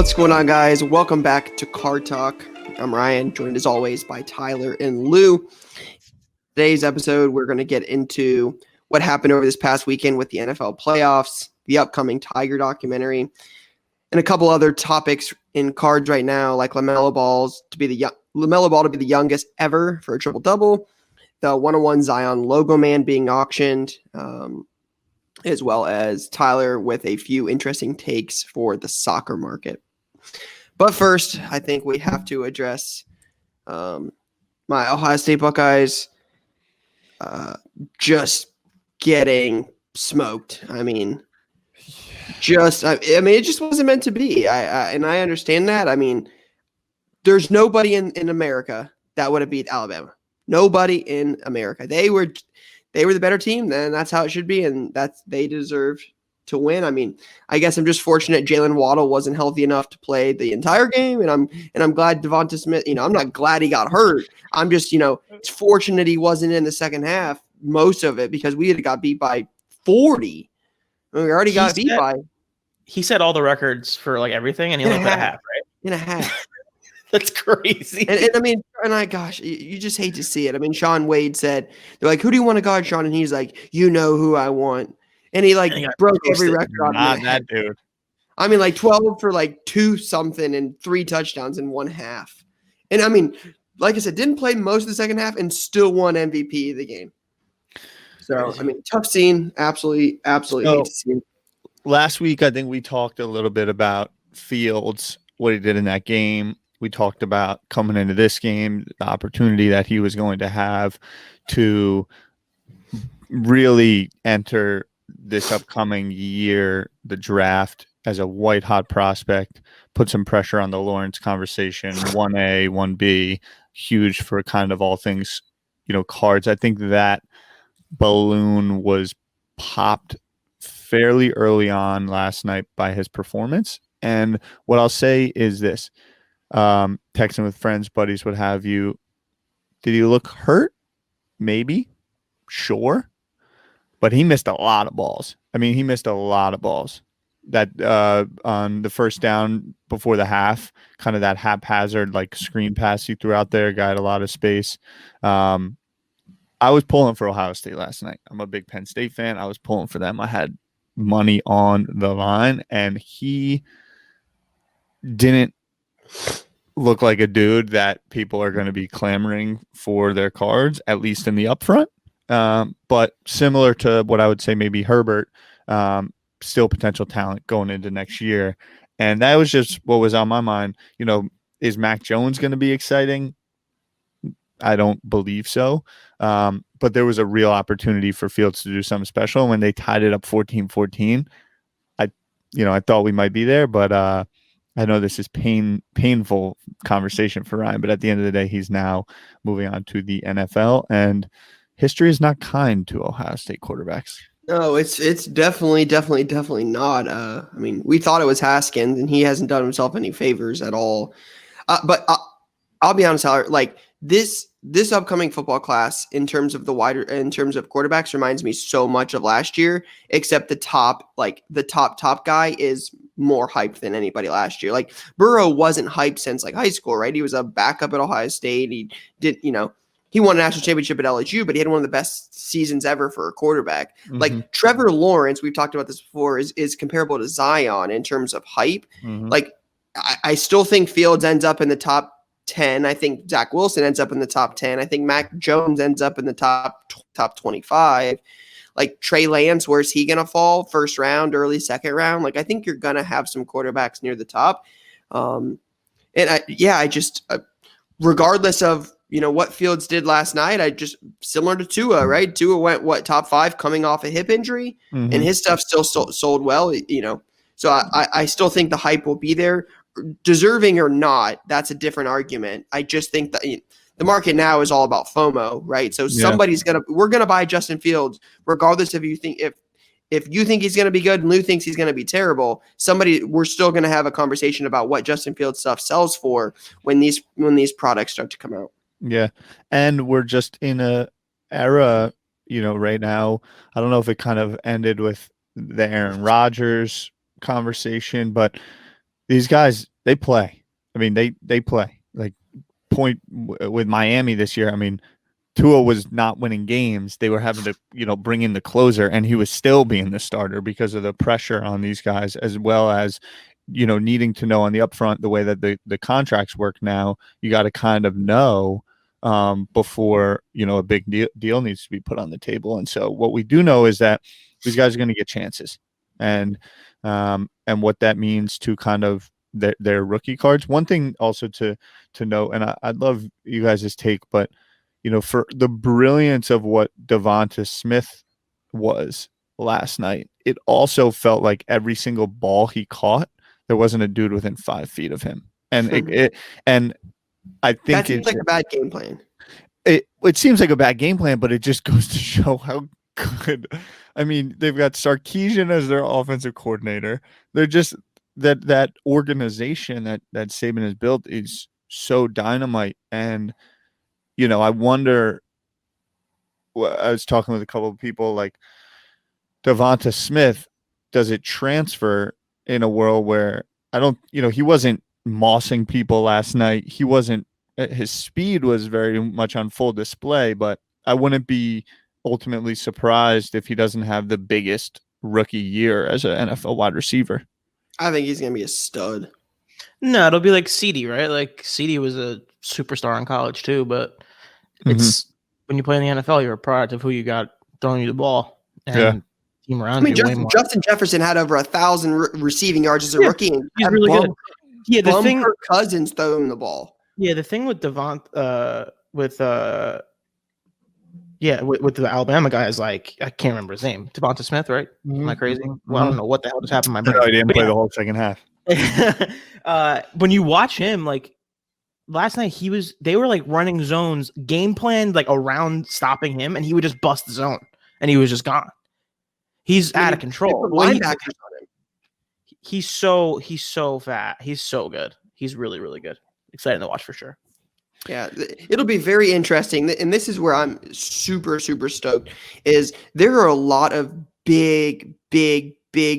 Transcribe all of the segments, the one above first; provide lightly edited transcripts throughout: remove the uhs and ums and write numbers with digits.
What's going on, guys? Welcome back to Card Talk. I'm Ryan, joined as always by Tyler and Lou. Today's episode, we're going to get into what happened over this past weekend with the NFL playoffs, the upcoming Tiger documentary, and a couple other topics in cards right now, like Lamelo Ball to be the youngest ever for a triple-double, the 101 Zion logo man being auctioned, as well as Tyler with a few interesting takes for the soccer market. But first, I think we have to address my Ohio State Buckeyes just getting smoked. I mean, it just wasn't meant to be. And I understand that. I mean, there's nobody in America that would have beat Alabama. Nobody in America. They were the better team, then that's how it should be, and they deserved to win. I mean, I guess I'm just fortunate Jalen Waddle wasn't healthy enough to play the entire game, and I'm glad Devonta Smith. I'm not glad he got hurt. I'm just it's fortunate he wasn't in the second half most of it because we had got beat by 40. We already got beat by. He set all the records for like everything, and he only played a half, right? In a half. That's crazy. Gosh, you just hate to see it. I mean, Sean Wade said, they're like, who do you want to guard, Sean? And he's like, you know who I want. And he broke every record. Not that dude. I mean, 12 for 2 something and 3 touchdowns in one half. And I mean, like I said, didn't play most of the second half and still won MVP of the game. So, I mean, tough scene. Absolutely hate to see it. Last week, I think we talked a little bit about Fields, what he did in that game. We talked about coming into this game, the opportunity that he was going to have to really enter this upcoming year, the draft, as a white-hot prospect, put some pressure on the Lawrence conversation, 1A, 1B, huge for kind of all things, cards. I think that balloon was popped fairly early on last night by his performance. And what I'll say is this. Texting with friends, buddies, what have you. Did he look hurt? Maybe. Sure. But he missed a lot of balls. I mean, he missed a lot of balls. That on the first down before the half, kind of that haphazard screen pass he threw out there, got a lot of space. I was pulling for Ohio State last night. I'm a big Penn State fan. I was pulling for them. I had money on the line, and he didn't look like a dude that people are going to be clamoring for their cards, at least in the upfront. But similar to what I would say maybe Herbert, still potential talent going into next year. And that was just what was on my mind. Is Mac Jones going to be exciting? I don't believe so. But there was a real opportunity for Fields to do something special. When they tied it up 14-14, I thought we might be there, but I know this is painful conversation for Ryan, but at the end of the day, he's now moving on to the NFL, and history is not kind to Ohio State quarterbacks. No, it's definitely not. I mean, we thought it was Haskins, and he hasn't done himself any favors at all. But I'll be honest, Tyler, this upcoming football class in terms of quarterbacks reminds me so much of last year, except the top guy is more hyped than anybody last year. Burrow wasn't hyped since high school, right? He was a backup at Ohio State. He did, he won a national championship at LSU, but he had one of the best seasons ever for a quarterback. Mm-hmm. Trevor Lawrence, we've talked about this before, is comparable to Zion in terms of hype. Mm-hmm. I still think Fields ends up in the top 10. I think Zach Wilson ends up in the top 10. I think Mac Jones ends up in the top 25. Trey Lance, where's he going to fall? First round, early second round? I think you're going to have some quarterbacks near the top. Regardless of, what Fields did last night, similar to Tua, right? Tua went, top 5 coming off a hip injury, mm-hmm. and his stuff still sold well, So I still think the hype will be there. Deserving or not, that's a different argument. I just think that the market now is all about FOMO, right? So we're gonna buy Justin Fields, regardless if you think if you think he's gonna be good and Lou thinks he's gonna be terrible. We're still gonna have a conversation about what Justin Fields stuff sells for when these products start to come out. Yeah, and we're just in a era, right now. I don't know if it kind of ended with the Aaron Rodgers conversation, but these guys they play. I mean, they play. Like with Miami this year. I mean, Tua was not winning games. They were having to, bring in the closer, and he was still being the starter because of the pressure on these guys, as well as, needing to know on the upfront the way that the contracts work now. You got to kind of know before, a big deal needs to be put on the table. And so what we do know is that these guys are going to get chances, and what that means to kind of their rookie cards. One thing also to note, and I'd love you guys' take, but for the brilliance of what Devonta Smith was last night, it also felt like every single ball he caught, there wasn't a dude within 5 feet of him. And and I think that seems like a bad game plan. It seems like a bad game plan, but it just goes to show how good. I mean, they've got Sarkisian as their offensive coordinator. They're just that organization that Saban has built is so dynamite. And I wonder. I was talking with a couple of people, like Devonta Smith. Does it transfer in a world where he wasn't mossing people last night? He wasn't. His speed was very much on full display, but I wouldn't be ultimately surprised if he doesn't have the biggest rookie year as an NFL wide receiver. I think he's going to be a stud. No, it'll be like CD, right? Like CD was a superstar in college too, but it's when you play in the NFL, you're a product of who you got throwing you the ball and team around you. Justin Jefferson had over 1,000 receiving yards as a rookie. And he's really good. Yeah, the thing Kirk Cousins throwing the ball. Yeah, the thing with with the Alabama guy is like, I can't remember his name. Devonta Smith, right? Am I crazy? Well, I don't know what the hell just happened in my brain. I didn't play the whole second half. When you watch him, like last night, they were like running zones, game plan like around stopping him, and he would just bust the zone, and he was just gone. He's out of control. He's so fat. He's so good. He's really, really good. Exciting to watch for sure. Yeah, it'll be very interesting. And this is where I'm super, super stoked, is there are a lot of big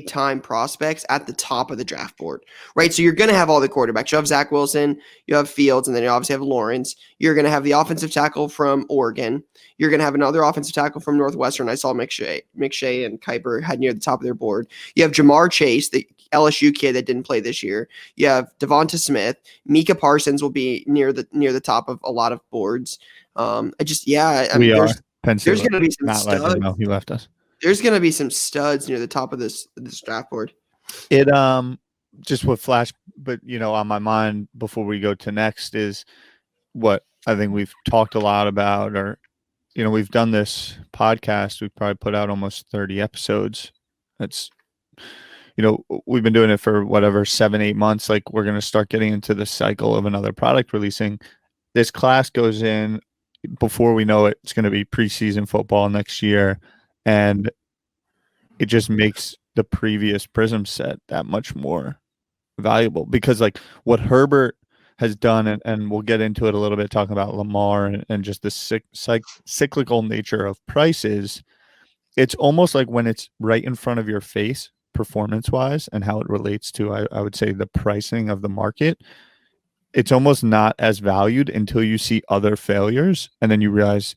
time prospects at the top of the draft board, right? So you're going to have all the quarterbacks. You have Zach Wilson, you have Fields, and then you obviously have Lawrence. You're going to have the offensive tackle from Oregon. You're going to have another offensive tackle from Northwestern. I saw McShay and Kuiper had near the top of their board. You have Jamar Chase, the LSU kid that didn't play this year. You have Devonta Smith. Micah Parsons will be near the top of a lot of boards. There's going to be some studs. No, he left us. There's going to be some studs near the top of this draft board. It just what flashed, but on my mind before we go to next is what I think we've talked a lot about, or we've done this podcast. We've probably put out almost 30 episodes. That's we've been doing it for 7-8 months. Like, we're going to start getting into the cycle of another product releasing. This class goes in before we know it. It's going to be preseason football next year. And it just makes the previous Prism set that much more valuable, because like what Herbert has done, and we'll get into it a little bit talking about Lamar and just the cyclical nature of prices. It's almost like when it's right in front of your face, performance-wise, and how it relates to, I would say, the pricing of the market, it's almost not as valued until you see other failures, and then you realize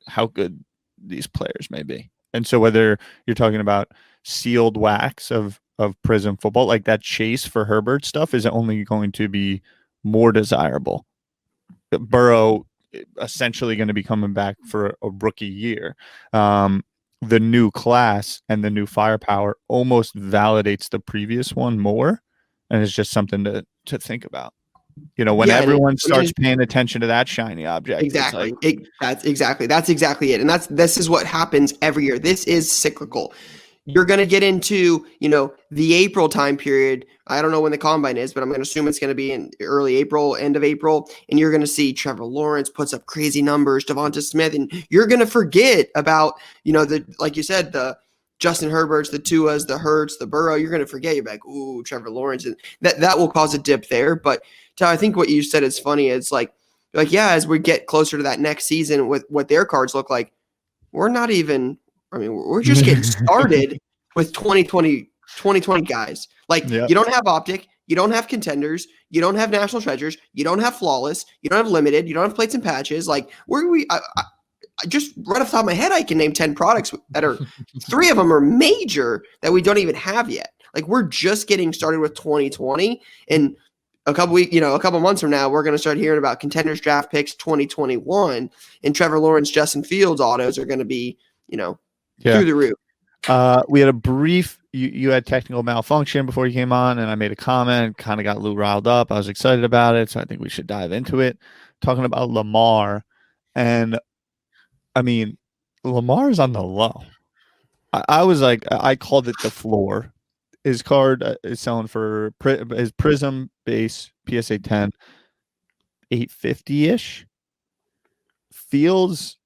how good these players may be. And so whether you're talking about sealed wax of Prism football, like that chase for Herbert stuff is only going to be more desirable. Burrow essentially going to be coming back for a rookie year. The new class and the new firepower almost validates the previous one more, and it's just something to think about. When everyone starts paying attention to that shiny object. Exactly. That's exactly it. And this is what happens every year. This is cyclical. You're going to get into, the April time period. I don't know when the combine is, but I'm going to assume it's going to be in early April, end of April. And you're going to see Trevor Lawrence puts up crazy numbers, Devonta Smith, and you're going to forget about, like you said, the Justin Herberts, the Tuas, the Hurts, the Burrow. You're going to forget. You're like, ooh, Trevor Lawrence. And that will cause a dip there. But I think what you said is funny. It's like, as we get closer to that next season with what their cards look like, we're just getting started with 2020 guys. You don't have optic. You don't have contenders. You don't have national treasures. You don't have flawless. You don't have limited. You don't have plates and patches. Like, where are we? I just right off the top of my head, I can name 10 products that are 3 of them are major that we don't even have yet. Like, we're just getting started with 2020, and a couple months from now, we're going to start hearing about contenders draft picks 2021, and Trevor Lawrence, Justin Fields autos are going to be, through the roof. We had a brief, you had technical malfunction before you came on, and I made a comment, kind of got Lou riled up. I was excited about it, so I think we should dive into it. Talking about Lamar, and I mean, Lamar is on the low. I was like, I called it the floor. His card is selling for his Prism base PSA 10, $850-ish. Feels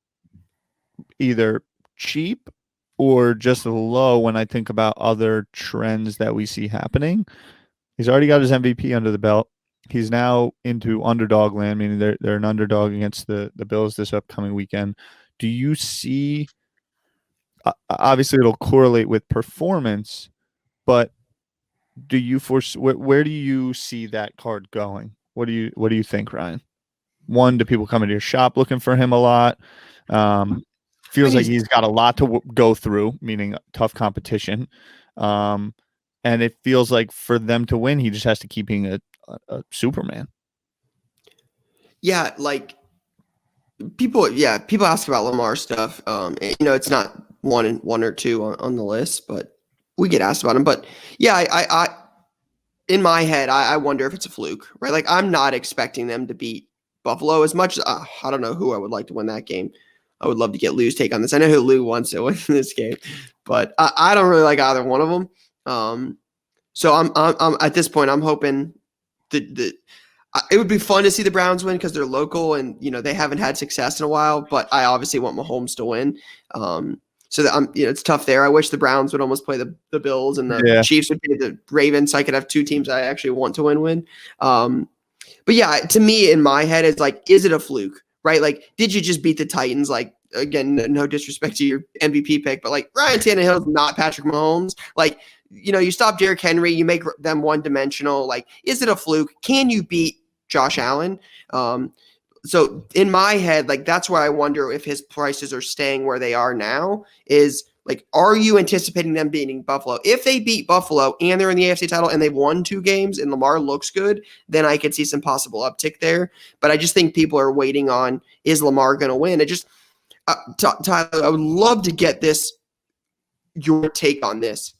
either cheap or just low when I think about other trends that we see happening. He's already got his MVP under the belt. He's now into underdog land, meaning they're an underdog against the Bills this upcoming weekend. Do you see, obviously it'll correlate with performance, but do you foresee, where do you see that card going? What do you think, Ryan? One, do people come into your shop looking for him a lot? Feels like he's got a lot to go through, meaning tough competition. And it feels like for them to win, he just has to keep being a Superman. Yeah, like people ask about Lamar stuff. It's not one or two on the list, but we get asked about him. But yeah, I in my head, I wonder if it's a fluke, right? Like, I'm not expecting them to beat Buffalo as much as I don't know who I would like to win that game. I would love to get Lou's take on this. I know who Lou wants to win this game, but I don't really like either one of them. So I'm at this point, I'm hoping that it would be fun to see the Browns win because they're local and they haven't had success in a while. But I obviously want Mahomes to win. So that it's tough there. I wish the Browns would almost play the Bills and the Chiefs would play the Ravens, so I could have 2 teams I actually want to win. But yeah, to me, in my head, it's like, is it a fluke, right? Like, did you just beat the Titans? Like, again, no disrespect to your MVP pick, but like, Ryan Tannehill's not Patrick Mahomes. Like, you stop Derrick Henry, you make them one-dimensional. Like, is it a fluke? Can you beat Josh Allen? So in my head, like, that's where I wonder if his prices are staying where they are now is like, are you anticipating them beating Buffalo? If they beat Buffalo and they're in the AFC title and they've won 2 games and Lamar looks good, then I could see some possible uptick there. But I just think people are waiting on, is Lamar going to win? It just, Tyler, I would love to get your take on this.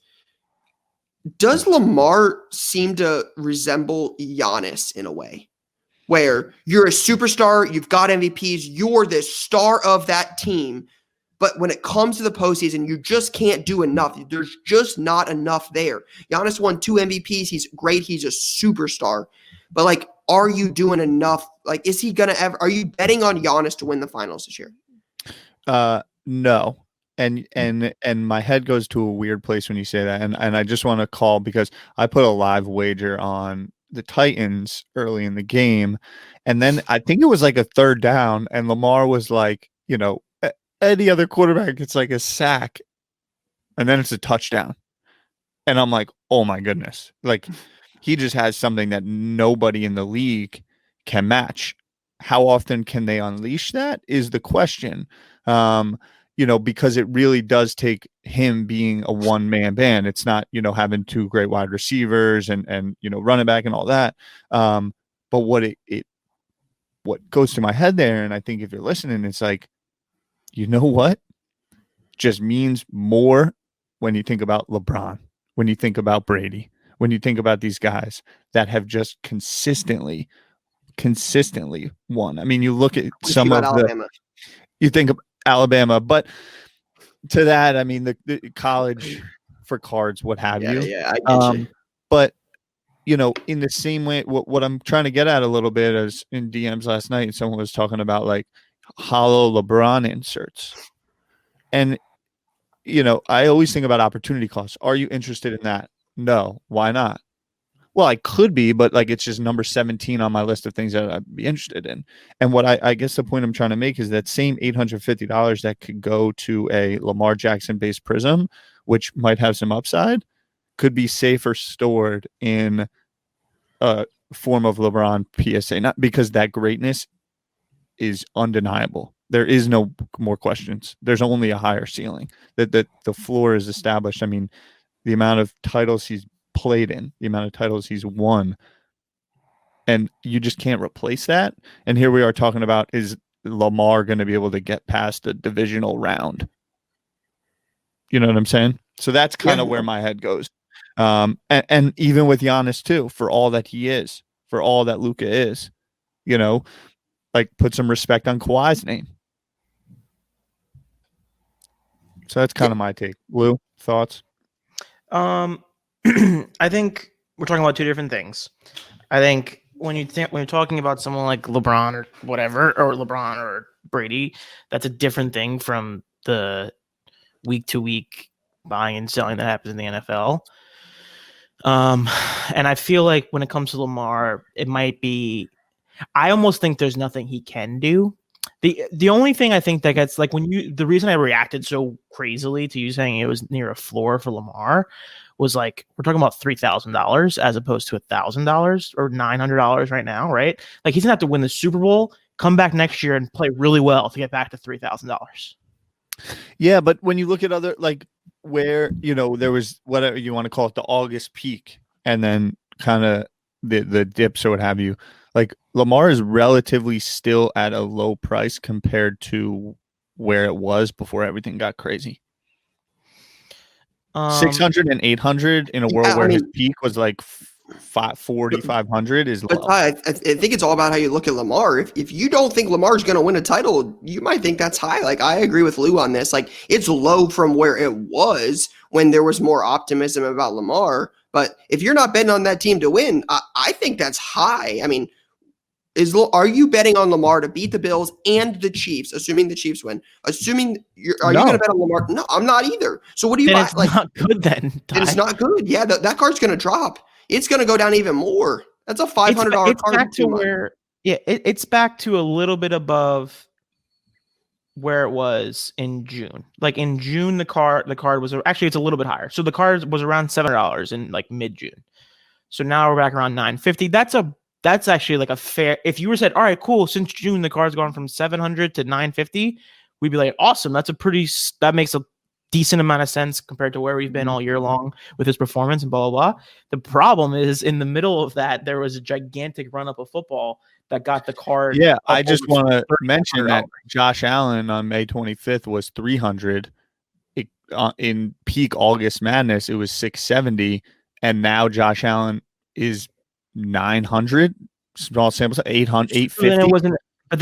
Does Lamar seem to resemble Giannis in a way? Where you're a superstar, you've got MVPs, you're the star of that team, but when it comes to the postseason, you just can't do enough. There's just not enough there. Giannis won 2 MVPs. He's great. He's a superstar. But, like, are you doing enough? Like, is he going to ever – are you betting on Giannis to win the finals this year? No. And my head goes to a weird place when you say that. And I just want to call because I put a live wager on the Titans early in the game. And then I think it was like a 3rd down and Lamar was like, any other quarterback, it's like a sack and then it's a touchdown. And I'm like, oh my goodness. Like, he just has something that nobody in the league can match. How often can they unleash that is the question. Because it really does take him being a one-man band. It's not, having 2 great wide receivers and running back and all that. But what goes to my head there, and I think if you're listening, it's like, you know what? Just means more when you think about LeBron, when you think about Brady, when you think about these guys that have just consistently won. I mean, you look at some of Alabama. You think of Alabama, but to that, I mean, the college for cards, what have you. Yeah, I get you. But, in the same way, what I'm trying to get at a little bit is in DMs last night, someone was talking about like hollow LeBron inserts. And, I always think about opportunity costs. Are you interested in that? No. Why not? Well, I could be, but like, it's just number 17 on my list of things that I'd be interested in. And what I guess the point I'm trying to make is that same $850 that could go to a Lamar Jackson based Prism, which might have some upside, could be safer stored in a form of LeBron PSA, not because that greatness is undeniable. There is no more questions. There's only a higher ceiling. That the floor is established. I mean, the amount of titles he's played in, the amount of titles he's won, and you just can't replace that. And here we are talking about, is Lamar going to be able to get past the divisional round? You know what I'm saying? So that's kind of where my head goes. And even with Giannis too, for all that he is, for all that Luka is, you know, like put some respect on Kawhi's name. So that's kind of my take. Lou, thoughts? I think we're talking about two different things. I think when you're talking about someone like LeBron or whatever, or LeBron or Brady, that's a different thing from the week to week buying and selling that happens in the NFL. And I feel like when it comes to Lamar, it might be, I almost think there's nothing he can do. The only thing I think that gets, like, the reason I reacted so crazily to you saying it was near a floor for Lamar was, like, we're talking about $3,000 as opposed to $1,000 or $900 right now, right? Like, he's gonna have to win the Super Bowl, come back next year and play really well to get back to $3,000. Yeah, but when you look at other, like, where, you know, there was whatever you want to call it, the August peak, and then kind of the dips or what have you, like, Lamar is relatively still at a low price compared to where it was before everything got crazy. 600 and 800 in a world where his peak was like 500 is low. But I think it's all about how you look at Lamar. If you don't think Lamar's going to win a title, you might think that's high. Like, I agree with Lou on this. Like, it's low from where it was when there was more optimism about Lamar. But if you're not betting on that team to win, I think that's high. I mean, are you betting on Lamar to beat the Bills and the Chiefs, assuming the Chiefs win? Are you going to bet on Lamar? No, I'm not either. So what do you buy? It's not good then. It's not good. Yeah, that card's going to drop. It's going to go down even more. That's a $500 card. Back to where, it's back to a little bit above where it was in June. Like in June, the card was actually, it's a little bit higher. So the card was around $700 in like mid-June. So now we're back around $950. That's actually like a fair. If you were said, all right, cool, since June the card's gone from $700 to $950, we'd be like, awesome. That makes a decent amount of sense compared to where we've been all year long with his performance and blah, blah, blah. The problem is in the middle of that, there was a gigantic run up of football that got the card. Yeah, I just want to mention that Josh Allen on May 25th was 300. In peak August madness, it was 670. And now Josh Allen is 900. Small sample, 800, 850.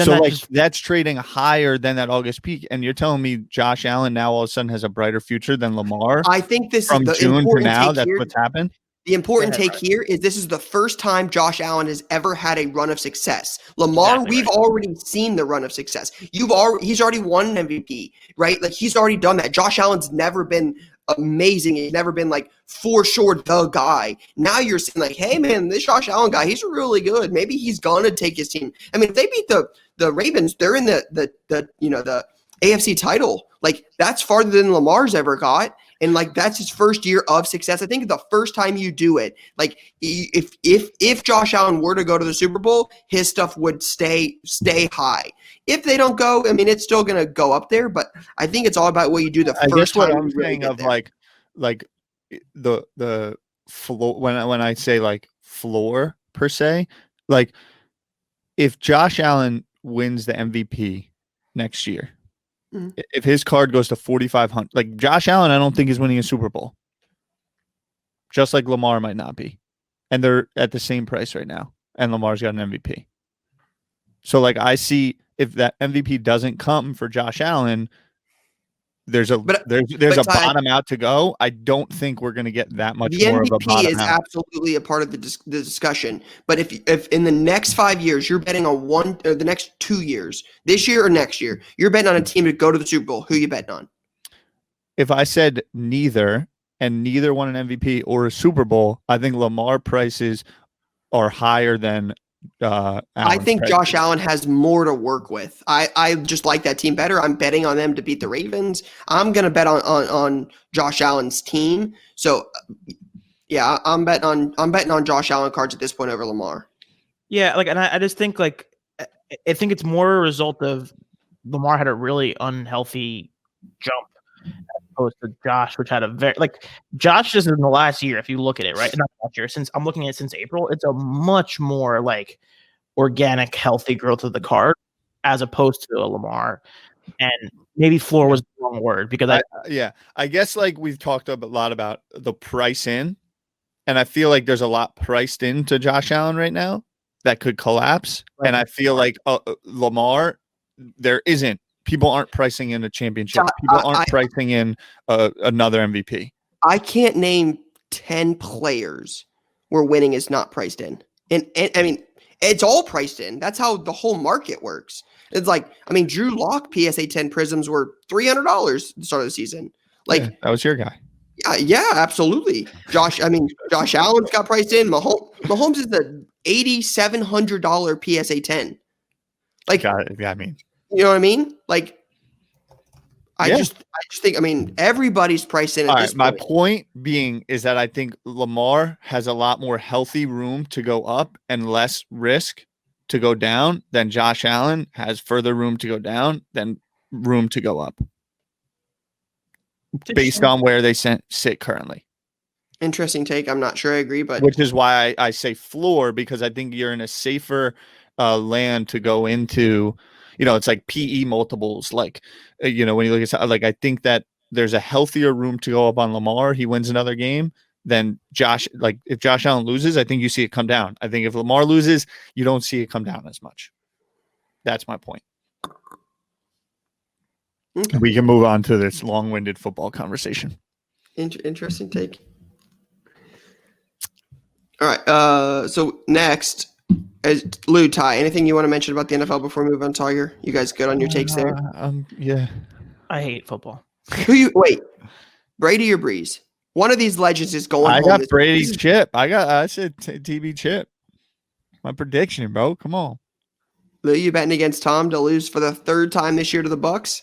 So that's trading higher than that August peak, and you're telling me Josh Allen now all of a sudden has a brighter future than Lamar? I think this from is the June to now. That's what's happened. The important take here is this is the first time Josh Allen has ever had a run of success. Lamar, we've already seen the run of success. He's already won an MVP, right? Like, he's already done that. Josh Allen's never been amazing. He's never been like for sure the guy. Now you're saying like, hey man, this Josh Allen guy, he's really good. Maybe he's gonna take his team. I mean, if they beat the Ravens, they're in the AFC title. Like, that's farther than Lamar's ever got. And like, that's his first year of success. I think the first time you do it, like if Josh Allen were to go to the Super Bowl, his stuff would stay high. If they don't go, I mean, it's still going to go up there, but I think it's all about what you do the first time. I'm saying of like the floor, when I say like floor per se, like if Josh Allen wins the MVP next year, if his card goes to 4,500, like Josh Allen, I don't think is winning a Super Bowl. Just like Lamar might not be. And they're at the same price right now. And Lamar's got an MVP. So like, I see if that MVP doesn't come for Josh Allen, there's a bottom out to go. I don't think we're going to get that much more of a bottom out. The MVP is absolutely a part of the discussion. But if in the next 5 years you're betting on one, or the next 2 years, this year or next year, you're betting on a team to go to the Super Bowl, who are you betting on? If I said neither, and neither won an MVP or a Super Bowl, I think Lamar prices are higher than I think Josh Allen has more to work with. I just like that team better. I'm betting on them to beat the Ravens. I'm going to bet on Josh Allen's team. So Yeah, I'm betting on Josh Allen cards at this point over Lamar. Yeah, like, and I just think like I think it's more a result of Lamar had a really unhealthy jump as opposed to Josh, which had a very like Josh just in the last year, if you look at it, right? Not last year, since I'm looking at it since April, it's a much more like organic, healthy growth of the card as opposed to a Lamar. And maybe floor was the wrong word because I guess like we've talked a lot about the price in, and I feel like there's a lot priced into Josh Allen right now that could collapse. Right. And I feel like Lamar, there isn't. People aren't pricing in a championship. People aren't pricing in another MVP. I can't name 10 players where winning is not priced in. And I mean, it's all priced in. That's how the whole market works. It's like, I mean, Drew Lock PSA 10 Prisms were $300 at the start of the season. Like, yeah, that was your guy. Yeah, absolutely. Josh Allen's got priced in. Mahomes is the $8,700 PSA 10. Like, got it. Yeah, I mean, you know what I mean? Like, I just think, I mean, everybody's priced in at this point. My point being is that I think Lamar has a lot more healthy room to go up and less risk to go down than Josh Allen has further room to go down than room to go up based on where they sit currently. Interesting take. I'm not sure I agree, but which is why I say floor, because I think you're in a safer land to go into. You know, it's like PE multiples. Like, you know, when you look at like, I think that there's a healthier room to go up on Lamar. He wins another game than Josh. Like, if Josh Allen loses, I think you see it come down. I think if Lamar loses, you don't see it come down as much. That's my point. Okay. We can move on to this long-winded football conversation. Interesting take. All right. So next, Lou, Ty, anything you want to mention about the NFL before we move on, Tiger? You guys good on your takes there? Yeah. I hate football. Wait, Brady or Breeze? One of these legends is going. I got Brady's chip. I said TB chip. My prediction, bro. Come on. Lou, you betting against Tom to lose for the third time this year to the Bucks?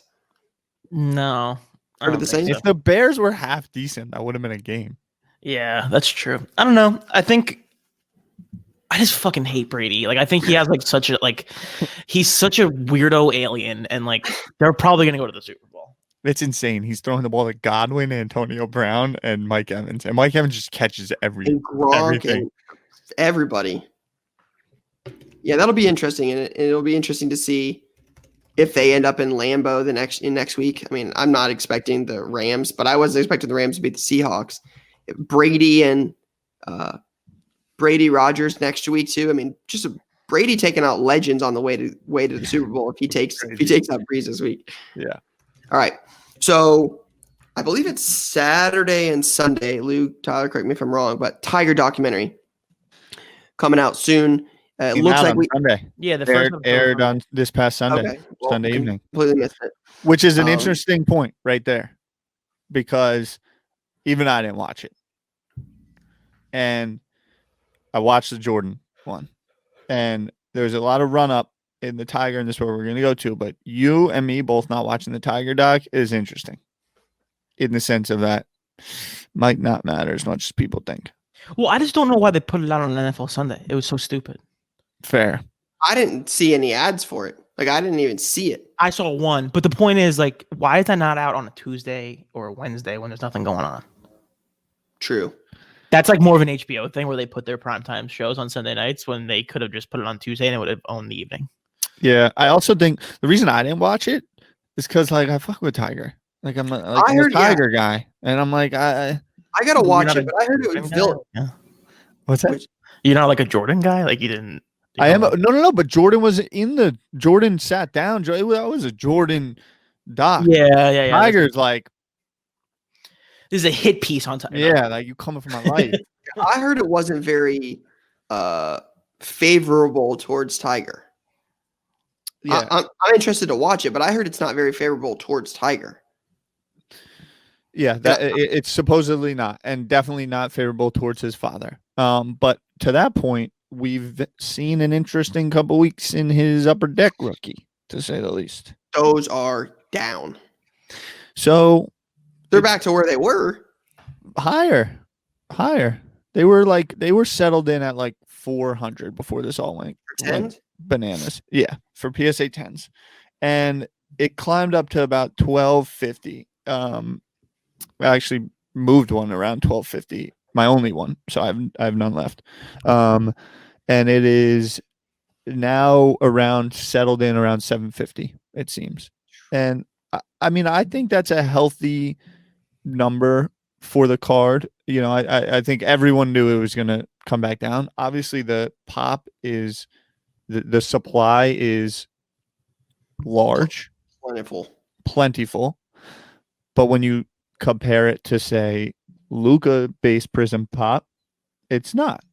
No. Or to the Saints? If the Bears were half decent, that would have been a game. Yeah, that's true. I don't know. I just fucking hate Brady. Like, I think he has like he's such a weirdo alien, and like they're probably gonna go to the Super Bowl. It's insane. He's throwing the ball to Godwin, Antonio Brown, and Mike Evans, and Mike Evans just catches everything. And everybody. Yeah, that'll be interesting, and it'll be interesting to see if they end up in Lambeau next week. I mean, I'm not expecting the Rams, but I wasn't expecting the Rams to beat the Seahawks. Brady and Brady Rodgers next week too. I mean, just Brady taking out legends on the way to the Super Bowl if he takes out Breeze this week. Yeah. All right. So I believe it's Saturday and Sunday. Lou, Tyler, correct me if I'm wrong, but Tiger documentary coming out soon. It looks like Sunday. Yeah, the first aired on this past Sunday. Okay. Well, Sunday evening. Completely missed it. Which is an interesting point right there, because even I didn't watch it. And I watched the Jordan one, and there's a lot of run up in the Tiger, and this is where we're going to go to. But you and me both not watching the Tiger doc is interesting in the sense of that might not matter as much as people think. Well, I just don't know why they put it out on NFL Sunday. It was so stupid. Fair. I didn't see any ads for it. Like, I didn't even see it. I saw one, but the point is, like, why is that not out on a Tuesday or a Wednesday when there's nothing going on? True. That's like more of an HBO thing where they put their primetime shows on Sunday nights when they could have just put it on Tuesday and it would have owned the evening. Yeah, I also think the reason I didn't watch it is because like I fuck with Tiger. Like I'm a Tiger guy, and I'm like I gotta watch it, but I heard it was villain. Yeah. What's that? You're not like a Jordan guy, like you didn't. I am no, but Jordan was in the Jordan sat down. That was a Jordan doc. Yeah. Tiger's like. This is a hit piece on Tiger. Yeah, like you coming from my life. I heard it wasn't very favorable towards Tiger. Yeah, I'm interested to watch it, but I heard it's not very favorable towards Tiger. Yeah, it's supposedly not, and definitely not favorable towards his father. But to that point, we've seen an interesting couple weeks in his upper deck rookie, to say the least. Those are down. So they're back to where they were. Higher. They were settled in at like 400 before this all went bananas. Yeah, for PSA 10s. And it climbed up to about 1250. I actually moved one around 1250, my only one, so I have none left. And it is now settled in around 750, it seems. And I mean, I think that's a healthy number for the card. You know, I think everyone knew it was going to come back down. Obviously, the pop is the supply is large, plentiful. But when you compare it to, say, Luka base prism pop, it's not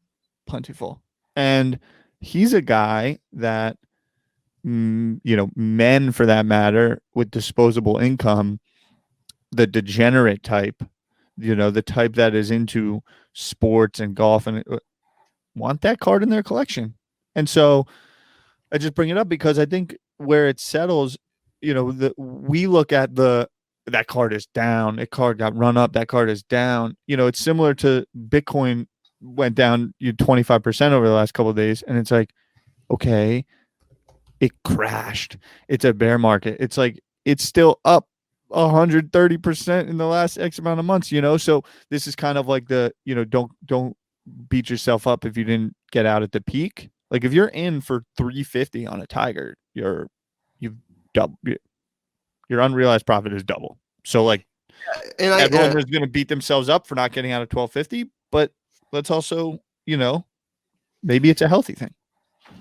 plentiful. And he's a guy that, you know, men for that matter, with disposable income, the degenerate type, you know, the type that is into sports and golf and want that card in their collection. And so I just bring it up because I think where it settles, you know, we look at that card is down, that card got run up, that card is down. You know, it's similar to Bitcoin went down 25% over the last couple of days. And it's like, okay, it crashed. It's a bear market. It's like, it's still up 130% in the last X amount of months, you know? So this is kind of like you know, don't beat yourself up if you didn't get out at the peak. Like if you're in for 350 on a Tiger, your unrealized profit is double. So like everyone is going to beat themselves up for not getting out of 1250, but let's also, you know, maybe it's a healthy thing.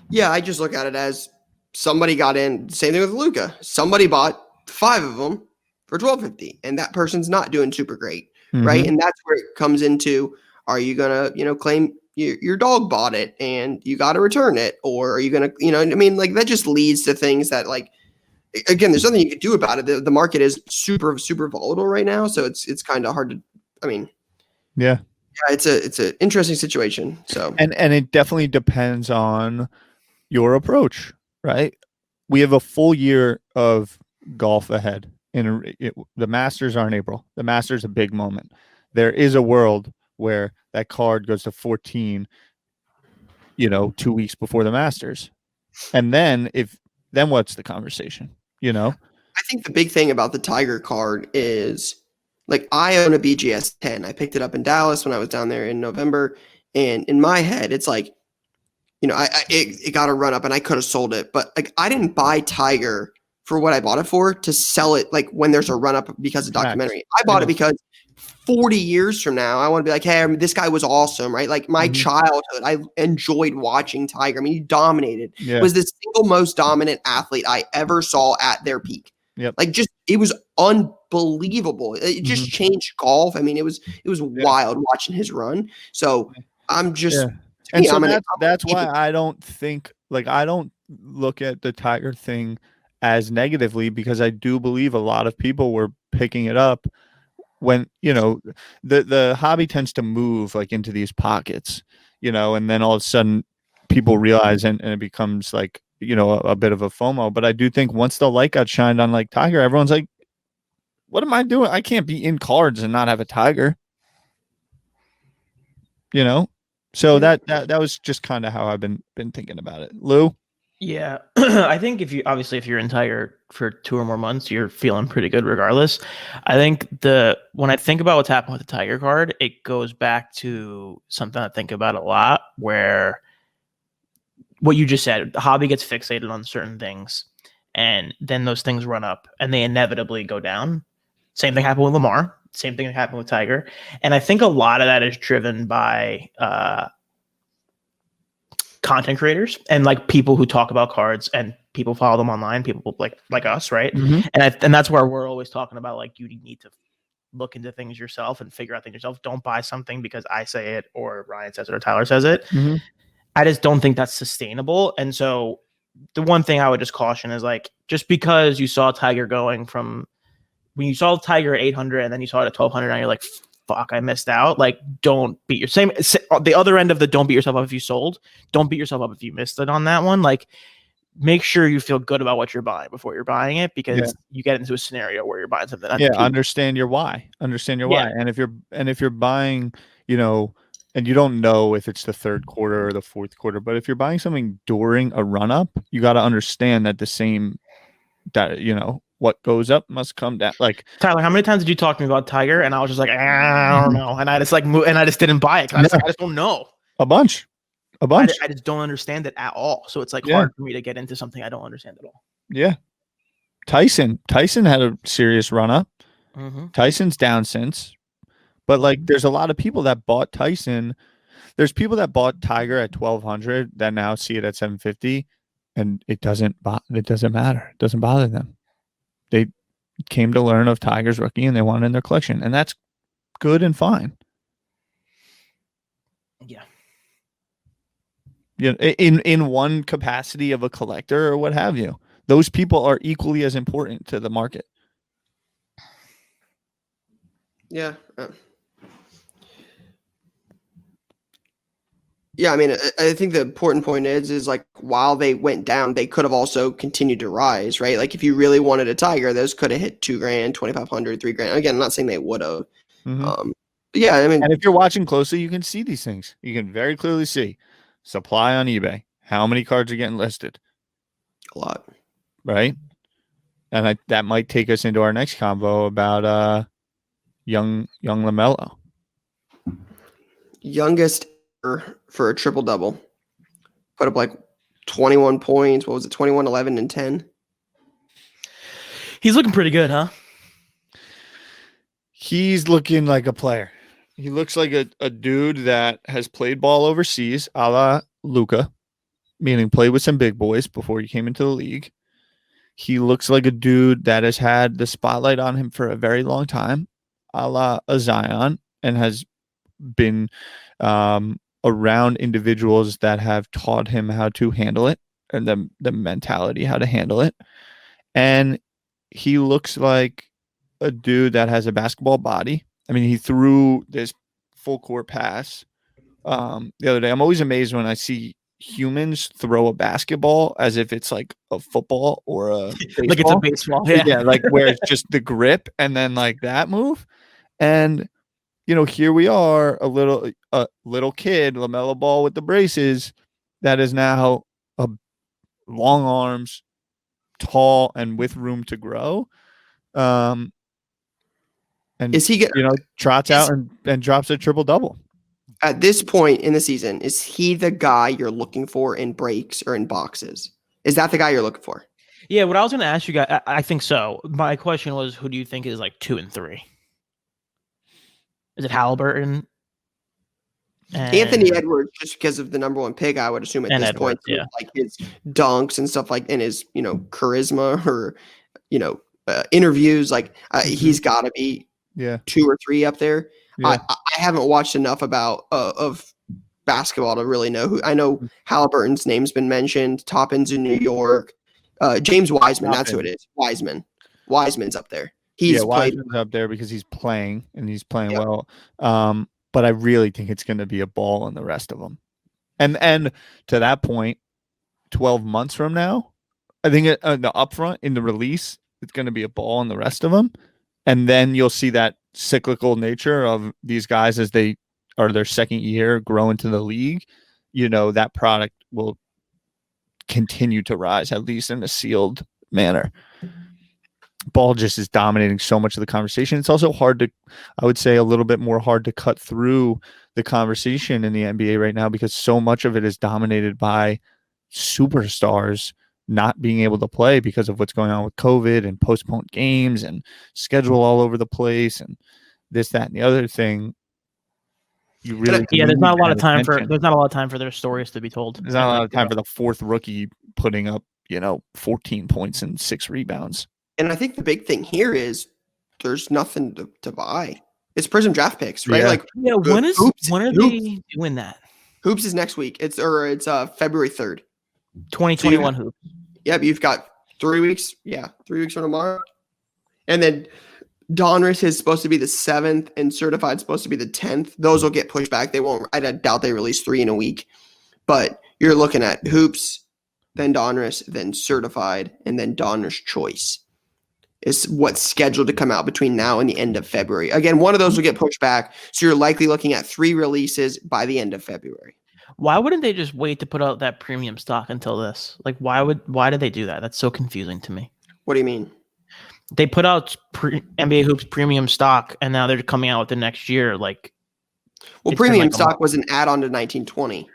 Yeah, I just look at it as somebody got in. Same thing with Luka. Somebody bought 5 of them for 1250, and that person's not doing super great, right? And that's where it comes into: are you gonna, you know, claim your dog bought it and you got to return it, or are you gonna, you know, I mean, like that just leads to things that, like, again, there's nothing you can do about it. The market is super volatile right now, so it's kind of hard to. I mean, yeah, it's an interesting situation. So and it definitely depends on your approach, right? We have a full year of golf ahead. The Masters are in April. The Masters is a big moment. There is a world where that card goes to 14, you know, 2 weeks before the Masters. And then what's the conversation, you know? I think the big thing about the Tiger card is, like, I own a BGS 10. I picked it up in Dallas when I was down there in November. And in my head, it's like, you know, it got a run up and I could have sold it, but like I didn't buy Tiger for what I bought it for to sell it like when there's a run up because of documentary. I bought it because 40 years from now, I want to be like, hey, this guy was awesome, right? Like my childhood, I enjoyed watching Tiger. I mean, he dominated. Was the single most dominant athlete I ever saw at their peak. Like, just, it was unbelievable. It just changed golf. I mean, it was wild watching his run. So I'm just. And so that's why I don't think, like, I don't look at the Tiger thing as negatively, because I do believe a lot of people were picking it up when, you know, the hobby tends to move like into these pockets, you know, and then all of a sudden people realize and it becomes like, you know, a bit of a FOMO. But I do think once the light got shined on like Tiger, everyone's like, what am I doing? I can't be in cards and not have a Tiger, you know? So that was just kind of how I've been thinking about it. Lou? Yeah, I think if you're in Tiger for 2 or more months, you're feeling pretty good regardless. I think when I think about what's happened with the Tiger card, it goes back to something I think about a lot, where what you just said, the hobby gets fixated on certain things, and then those things run up and they inevitably go down. Same thing happened with Lamar. Same thing happened with Tiger. And I think a lot of that is driven by content creators and like people who talk about cards, and people follow them online, people like us, right? And that's where we're always talking about, like, you need to look into things yourself and figure out things yourself. Don't buy something because I say it or Ryan says it or Tyler says it. I just don't think that's sustainable. And so the one thing I would just caution is, like, just because you saw Tiger going from, when you saw Tiger at 800 and then you saw it at 1200, and you're like, fuck, I missed out. Like, don't beat your the other end of the don't beat yourself up if you sold. Don't beat yourself up if you missed it on that one. Like, make sure you feel good about what you're buying before you're buying it, because you get into a scenario where you're buying something. Understand your why. And if you're buying, you know, and you don't know if it's the third quarter or the fourth quarter, but if you're buying something during a run up, you got to understand that what goes up must come down. Like, Tyler, how many times did you talk to me about Tiger? And I was just like, I don't know. And I just and I just didn't buy it. I just don't know. a bunch. I just don't understand it at all. So it's like hard for me to get into something I don't understand at all. Yeah. Tyson had a serious run up. Mm-hmm. Tyson's down since, but like there's a lot of people that bought Tyson. There's people that bought Tiger at 1,200 that now see it at 750, and it doesn't matter. It doesn't bother them. They came to learn of Tiger's rookie and they want it in their collection, and that's good and fine. Yeah. You know, in one capacity of a collector or what have you, those people are equally as important to the market. Yeah. Yeah, I mean, I think the important point is like while they went down, they could have also continued to rise, right? Like if you really wanted a Tiger, those could have hit $2,000, 2,500, $3,000. Again, I'm not saying they would have. Mm-hmm. Yeah, I mean, and if you're watching closely, you can see these things. You can very clearly see supply on eBay. How many cards are getting listed? a lot, right? And that might take us into our next convo about young Lamelo. Youngest for a triple double, put up like 21 points. What was it? 21, 11, and 10. He's looking pretty good, huh? He's looking like a player. He looks like a dude that has played ball overseas, a la Luka, meaning played with some big boys before he came into the league. He looks like a dude that has had the spotlight on him for a very long time, a la a Zion, and has been around individuals that have taught him how to handle it and the mentality, how to handle it. And he looks like a dude that has a basketball body. I mean, he threw this full court pass the other day. I'm always amazed when I see humans throw a basketball as if it's like a football or a baseball. Like it's a baseball. Yeah, like where it's just the grip and then like that move. And here we are, a little kid, Lamelo Ball with the braces, that is now a long arms, tall, and with room to grow. And Is he trots out and drops a triple double. At this point in the season, is he the guy you're looking for in breaks or in boxes? Is that the guy you're looking for? Yeah, what I was going to ask you guys, I think so. My question was, who do you think is like 2 and 3? Is it Halliburton? Anthony Edwards, just because of the number one pick, I would assume at this point, like his dunks and stuff like, and his charisma or interviews, like he's got to be 2 or 3 up there. Yeah. I haven't watched enough about of basketball to really know who. I know Halliburton's name's been mentioned. Toppin's in New York. James Wiseman, that's who it is. Wiseman's up there. Wiseman's up there because he's playing and he's playing well. But I really think it's going to be a ball in the rest of them. And to that point, 12 months from now, I think the upfront in the release, it's going to be a ball in the rest of them. And then you'll see that cyclical nature of these guys as they are their second year, grow into the league. That product will continue to rise, at least in a sealed manner. Ball just is dominating so much of the conversation. It's also I would say a little bit more hard to cut through the conversation in the NBA right now because so much of it is dominated by superstars not being able to play because of what's going on with COVID and postponed games and schedule all over the place and this, that, and the other thing. There's not a lot of time for their stories to be told. There's not a lot of time for the fourth rookie putting up, 14 points and 6 rebounds. And I think the big thing here is there's nothing to buy. It's Prism draft picks, right? Yeah. When are they doing that? Hoops is next week. It's February 3rd. 2021 Hoops. Yep, you've got 3 weeks. Yeah, 3 weeks from tomorrow. And then Donruss is supposed to be the 7th and Certified is supposed to be the 10th. Those will get pushed back. They won't. I doubt they release 3 in a week. But you're looking at Hoops, then Donruss, then Certified, and then Donruss Choice. is what's scheduled to come out between now and the end of February. Again, one of those will get pushed back, so you're likely looking at 3 releases by the end of February. Why wouldn't they just wait to put out that premium stock until this? Like, why did they do that? That's so confusing to me. What do you mean? They put out NBA Hoops premium stock, and now they're coming out with the next year. Like, well, premium stock was an add-on to 1920.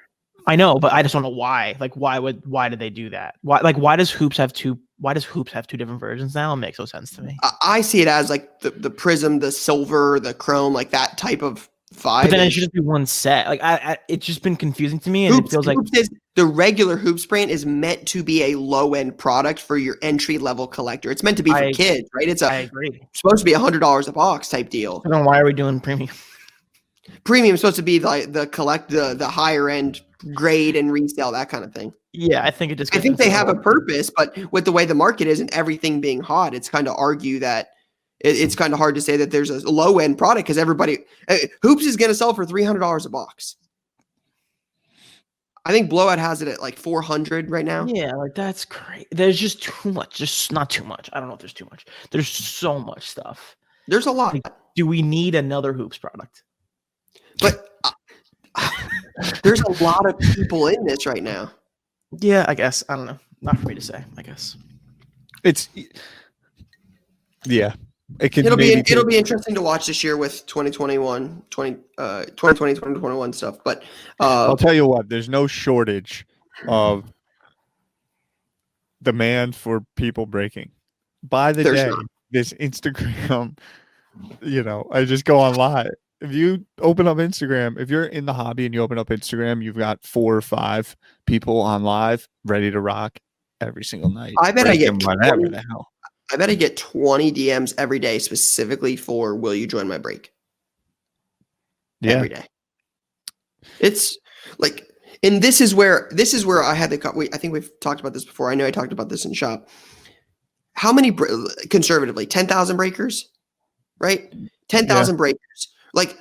I know, but I just don't know why. Like, why did they do that? Why does Hoops have two different versions now? It makes no sense to me. I see it as like the Prism, the Silver, the Chrome, like that type of vibe. But then it should just be one set. Like, it's just been confusing to me, and Hoops, it feels like the regular Hoops brand is meant to be a low-end product for your entry-level collector. It's meant to be for kids, right? I agree. Supposed to be $100 a box type deal. So then why are we doing premium? Premium is supposed to be like the higher end grade and resale, that kind of thing. Yeah, I think it just. I think they have a purpose, but with the way the market is and everything being hot, it's kind of argue that it's kind of hard to say that there's a low end product because everybody Hoops is going to sell for $300 a box. I think Blowout has it at like 400 right now. Yeah, like that's great. There's just too much. Just not too much. I don't know if there's too much. There's so much stuff. There's a lot. Like, do we need another Hoops product? But there's a lot of people in this right now. Yeah, I guess. I don't know. Not for me to say, I guess. It'll be interesting to watch this year with 2021 stuff. But I'll tell you what, there's no shortage of demand for people breaking. By the day, this Instagram, I just go on live. If you open up Instagram, if you're in the hobby and you open up Instagram, you've got 4 or 5 people on live ready to rock every single night. I bet I get whatever the hell. I bet I get 20 DMs every day specifically for will you join my break? Yeah. Every day. It's like, and this is where I had I think we've talked about this before. I know I talked about this in shop. How many conservatively 10,000 breakers, right? 10,000 breakers. Like,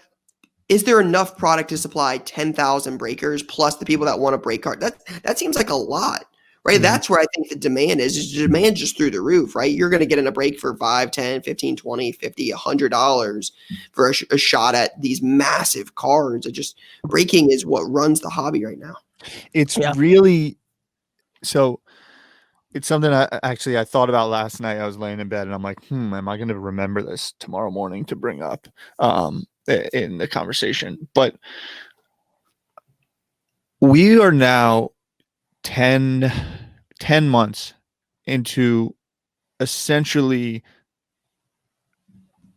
is there enough product to supply 10,000 breakers plus the people that want a break card? That seems like a lot, right? Mm-hmm. That's where I think the demand is demand just through the roof, right? You're going to get in a break for $5, $10, $15, $20, $50, $100 for a shot at these massive cards. Breaking is what runs the hobby right now. It's really so. It's something I thought about last night. I was laying in bed and I'm like, am I going to remember this tomorrow morning to bring up in the conversation? But we are now 10 months into essentially,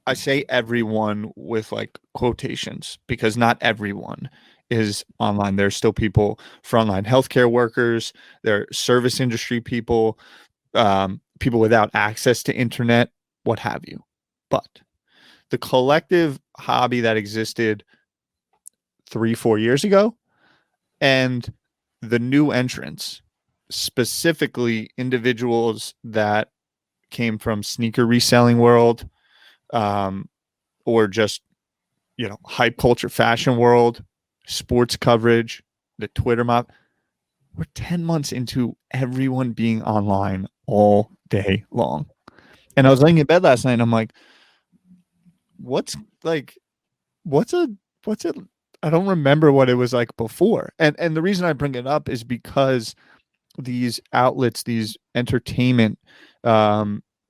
I say everyone with like quotations because not everyone is online. There's still people, frontline healthcare workers, there are service industry people, people without access to internet, what have you. But the collective hobby that existed 3-4 years ago and the new entrants, specifically individuals that came from sneaker reselling world, or just, hype culture fashion world, sports coverage, the Twitter mob. We're 10 months into everyone being online all day long. And I was laying in bed last night and I'm like, what's it? I don't remember what it was like before. And the reason I bring it up is because these outlets, these entertainment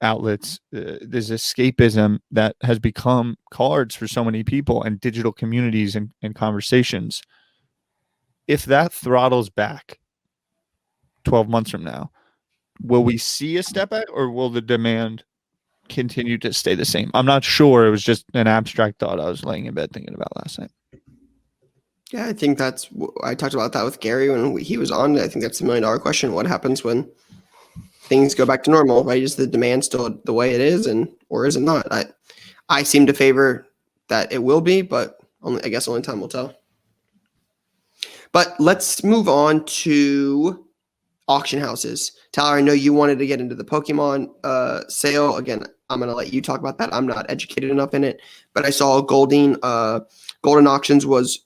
outlets, there's escapism that has become cards for so many people and digital communities and conversations. If that throttles back 12 months from now, will we see a step back or will the demand continue to stay the same? I'm not sure. It was just an abstract thought I was laying in bed thinking about last night. Yeah, I think I talked about that with Gary when he was on. I think that's the $1 million question. What happens when things go back to normal, right? Is the demand still the way it is, or is it not? I seem to favor that it will be, but I guess only time will tell. But let's move on to auction houses. Tyler, I know you wanted to get into the Pokemon sale. Again, I'm going to let you talk about that. I'm not educated enough in it, but I saw Golden Auctions was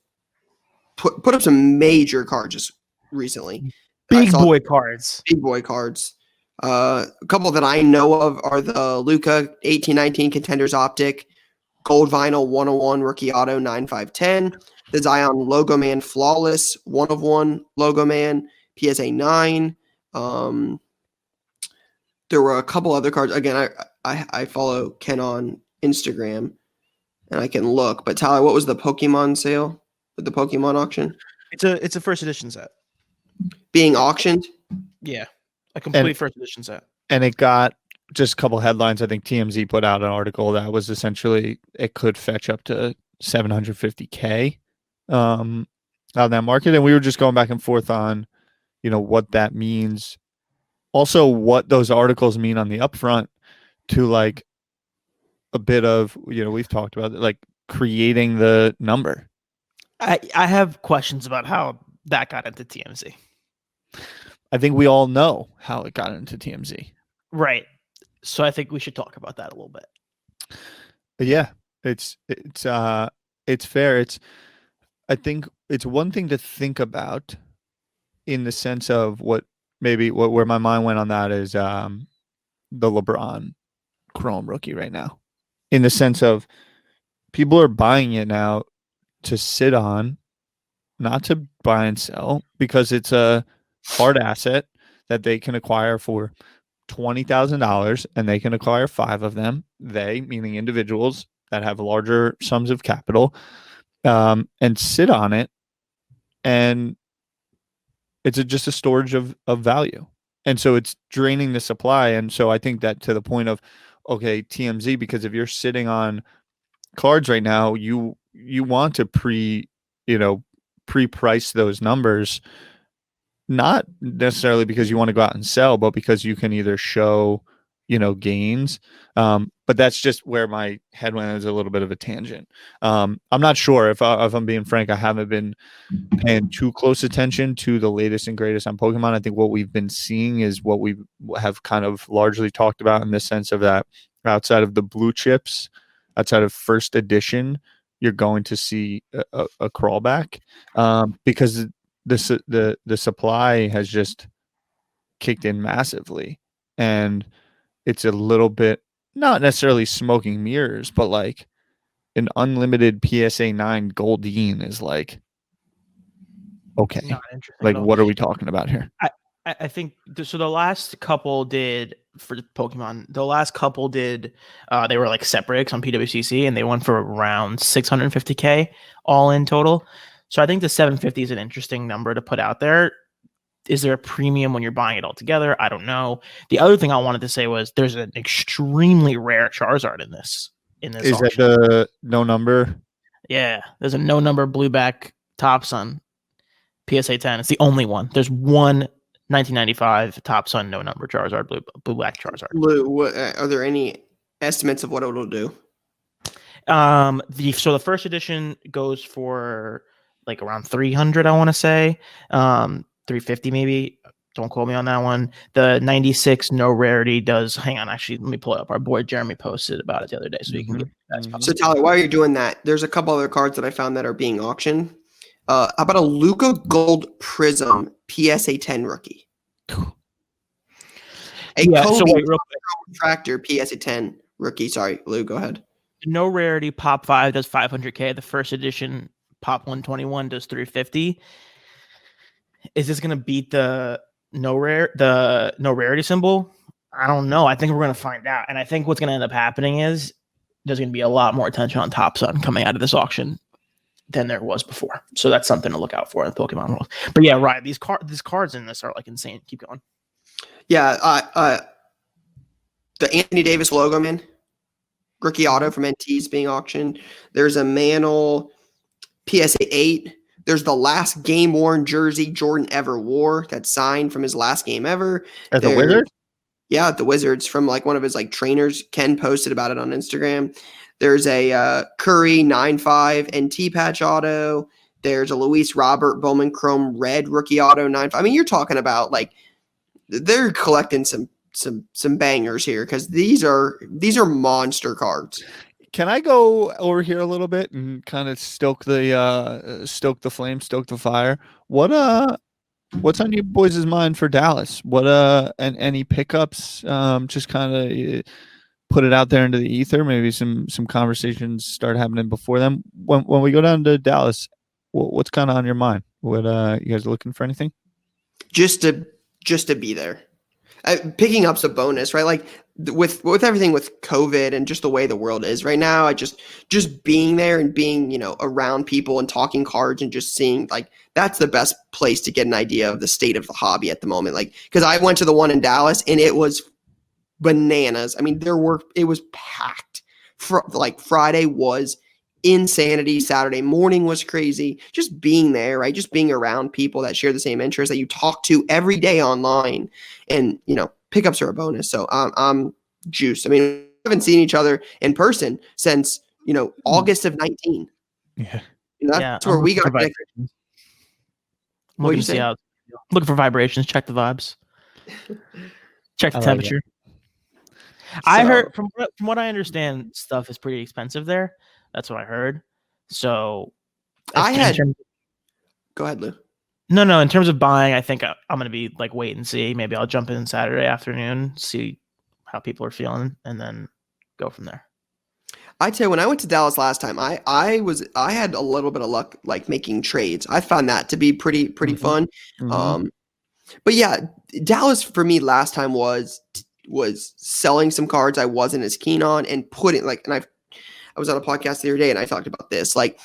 put up some major cards just recently. Big boy cards. A couple that I know of are the Luka 1819 Contenders Optic, Gold Vinyl 101 Rookie Auto 9510, the Zion Logo Man Flawless 1 of 1 Logo Man PSA 9. There were a couple other cards. Again, I follow Ken on Instagram and I can look. But Tyler, what was the Pokemon sale? The Pokemon auction? It's a first edition set. Being auctioned? Yeah. A complete first edition set. And it got just a couple headlines. I think TMZ put out an article that was essentially it could fetch up to $750K out of that market. And we were just going back and forth on, what that means. Also, what those articles mean on the upfront to like a bit of, we've talked about it, like creating the number. I have questions about how that got into TMZ. I think we all know how it got into TMZ. Right. So I think we should talk about that a little bit. Yeah, it's fair. I think it's one thing to think about in the sense of where my mind went on that is the LeBron Chrome rookie right now, in the sense of people are buying it now to sit on, not to buy and sell, because it's a hard asset that they can acquire for $20,000 and they can acquire 5 of them. They, meaning individuals that have larger sums of capital, and sit on it. And it's just a storage of value. And so it's draining the supply. And so I think that to the point of, okay, TMZ, because if you're sitting on cards right now, you want to pre-price those numbers, not necessarily because you want to go out and sell, but because you can either show, gains. But that's just where my head went as a little bit of a tangent. I'm not sure if I'm being frank, I haven't been paying too close attention to the latest and greatest on Pokemon. I think what we've been seeing is what we have kind of largely talked about, in the sense of that outside of the blue chips, outside of first edition, you're going to see a crawlback, because the supply has just kicked in massively, and it's a little bit not necessarily smoking mirrors, but like an unlimited PSA 9 Goldeen is like, okay, Not interesting. like what are we talking about here? I think so. The last couple did for Pokemon. The last couple did. They were like separate on PWCC, and they went for around 650K all in total. So I think the 750 is an interesting number to put out there. Is there a premium when you're buying it all together? I don't know. The other thing I wanted to say was there's an extremely rare Charizard in this. Is auction. That the no number? Yeah, there's a no number blueback Top Sun PSA 10. It's the only one. There's one 1995 Top Sun no number Charizard, blue black Charizard. Lou, are there any estimates of what it'll do? So the first edition goes for like around 300, I want to say, 350 maybe. Don't quote me on that one. The 96 no rarity does. Hang on, actually, let me pull it up. Our boy Jeremy posted about it the other day, so you can get that. So Tyler, while you're doing that, there's a couple other cards that I found that are being auctioned. How about a Luka Gold Prism PSA 10 rookie? Kobe Tractor PSA 10 rookie. Sorry, Lou, go ahead. No rarity Pop 5 does 500K. The first edition Pop 121 does 350. Is this going to beat the no rarity symbol? I don't know. I think we're going to find out. And I think what's going to end up happening is there's going to be a lot more attention on Top Sun coming out of this auction than there was before. So that's something to look out for in the Pokemon world. But yeah, right. These cards in this are like insane. Keep going. Yeah. The Anthony Davis logo, man. Rookie auto from NT is being auctioned. There's a Mantle PSA 8. There's the last game worn jersey Jordan ever wore that's signed from his last game ever. At the Wizards? Yeah, at the Wizards, from like one of his like trainers. Ken posted about it on Instagram. There's a Curry 9.5 NT patch auto. There's a Luis Robert Bowman Chrome Red rookie auto 9.5. I mean, you're talking about like they're collecting some bangers here, because these are monster cards. Can I go over here a little bit and kind of stoke the flame, stoke the fire? What what's on you boys' mind for Dallas? What and any pickups? Just kind of put it out there into the ether. Maybe some conversations start happening before them. When we go down to Dallas, what's kind of on your mind? What you guys looking for anything? Just to be there. Picking up's a bonus, right? Like with everything with COVID and just the way the world is right now, I just being there and being, around people and talking cards and just seeing, like, that's the best place to get an idea of the state of the hobby at the moment. Like, because I went to the one in Dallas and it was bananas. I mean, it was packed. Friday was insanity. Saturday morning was crazy. Just being there, right? Just being around people that share the same interests that you talk to every day online, and pickups are a bonus. So I'm juiced. I mean, we haven't seen each other in person since August of 19. Yeah, that's where we got connected. Looking for vibrations. Check the vibes. Check the temperature. I heard from what I understand, stuff is pretty expensive there. That's what I heard. So go ahead, Lou. No. In terms of buying, I think I'm going to be like, wait and see. Maybe I'll jump in Saturday afternoon, see how people are feeling, and then go from there. I tell you, when I went to Dallas last time, I had a little bit of luck, like making trades. I found that to be pretty fun. Mm-hmm. But yeah, Dallas for me last time was selling some cards I wasn't as keen on and putting I was on a podcast the other day and I talked about this, like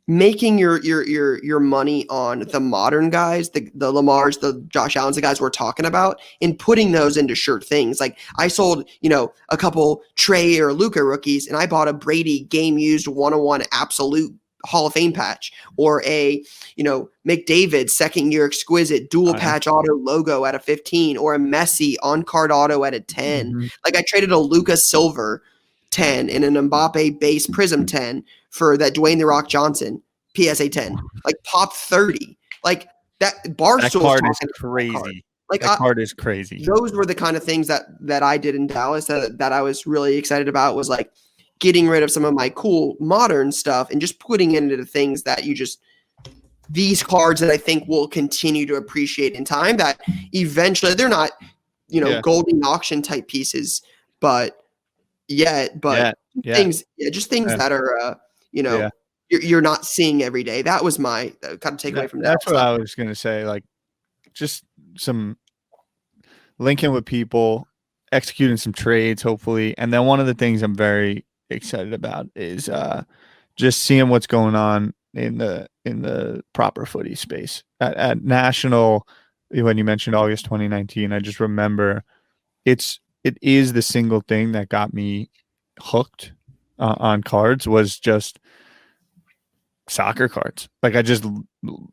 making your money on the modern guys, the Lamars, the Josh Allens, the guys we're talking about, and putting those into sure things. Like I sold, a couple Trey or Luka rookies, and I bought a Brady game used 101 absolute Hall of Fame patch, or a McDavid second year exquisite dual patch auto logo at a 15, or a Messi on card auto at a 10. Mm-hmm. Like I traded a Luka silver 10 and an Mbappe base prism 10 for that Dwayne The Rock Johnson PSA 10, like pop 30. Like that Barstool card is crazy. Card. Like that card is crazy. Those were the kind of things that I did in Dallas that I was really excited about, was like getting rid of some of my cool modern stuff and just putting it into the things that these cards that I think will continue to appreciate in time, that eventually they're not, golden auction type pieces, but things that are, you're not seeing every day. That was my kind of takeaway from that. That's what I was going to say. Like just some linking with people, executing some trades, hopefully. And then one of the things I'm very excited about is just seeing what's going on in the proper footy space at national. When you mentioned August 2019, I just remember it is the single thing that got me hooked on cards, was just soccer cards. Like I just